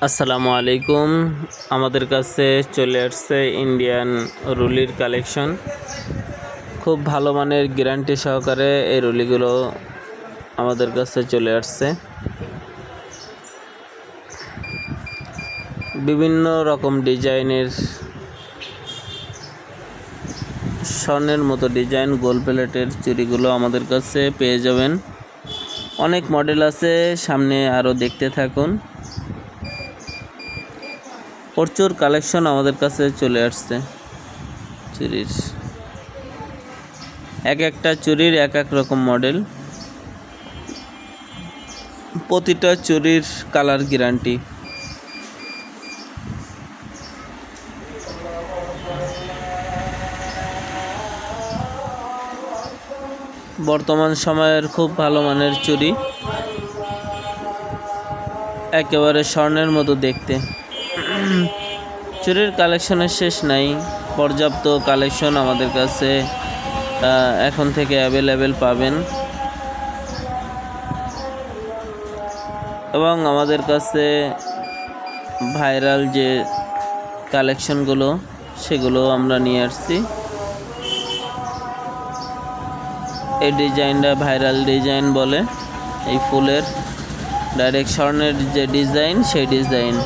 আসসালামু আলাইকুম। আমাদের কাছে চলে আসছে ইন্ডিয়ান রুলির কালেকশন। খুব ভালো মানের গ্যারান্টি সহকারে এই রুলিগুলো আমাদের কাছে চলে আসছে। বিভিন্ন রকম ডিজাইনের স্বর্ণের মতো ডিজাইন গোল্ড প্লেটের চুড়িগুলো আমাদের কাছে পেয়ে যাবেন। অনেক মডেল আছে, সামনে আরও দেখতে থাকুন। প্রচুর কালেকশন আমাদের কাছে চলে আসছে চুরির। এক একটা চুরির এক এক রকম মডেল, প্রতিটা চুরির কালার গ্যারান্টি। বর্তমান সময়ের খুব ভালো মানের চুড়ি, একেবারে স্বর্ণের মতো দেখতে। চুরির কালেকশনের শেষ নাই, পর্যাপ্ত কালেকশন আমাদের কাছে এখন থেকে অ্যাভেলেবেল পাবেন। এবং আমাদের কাছে ভাইরাল যে কালেকশনগুলো সেগুলো আমরা নিয়ে আসছি। এই ডিজাইনটা ভাইরাল ডিজাইন বলে, এই ফুলের ডাইরেক্ট স্বর্ণের যে ডিজাইন সেই ডিজাইন।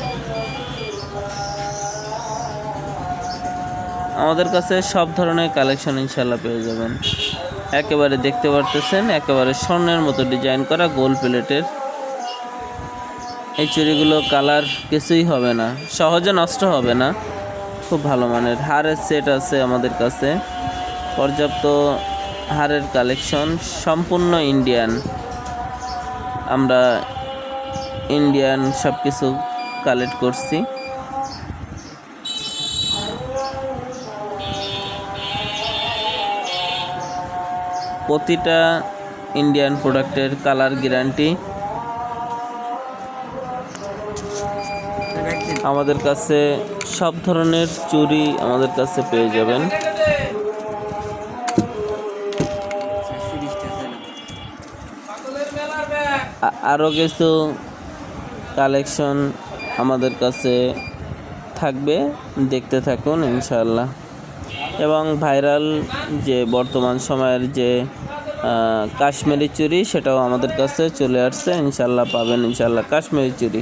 আমাদের কাছে সব ধরনের কালেকশন ইনশাল্লাহ পেয়ে যাবেন। একেবারে দেখতে পারতেছেন, একেবারে স্বর্ণের মতো ডিজাইন করা গোল্ড প্লেটের এই চুড়িগুলো। কালার কিছুই হবে না, সহজে নষ্ট হবে না, খুব ভালো মানের। হারের সেট আছে আমাদের কাছে, পর্যাপ্ত হারের কালেকশন, সম্পূর্ণ ইন্ডিয়ান। আমরা ইন্ডিয়ান সব কিছু কালেক্ট করছি। প্রতিটা ইন্ডিয়ান প্রোডাক্টের কালার গ্যারান্টি। আমাদের কাছে সব ধরনের চুড়ি আমাদের কাছে পেয়ে যাবেন। আরও কিছু কালেকশন আমাদের কাছে থাকবে, দেখতে থাকুন ইনশাআল্লাহ। এবং ভাইরাল যে বর্তমান সময়ের যে কাশ্মীরি চুড়ি, সেটাও আমাদের কাছে চলে আসছে, ইনশাআল্লাহ পাবেন ইনশাআল্লাহ কাশ্মীরি চুড়ি।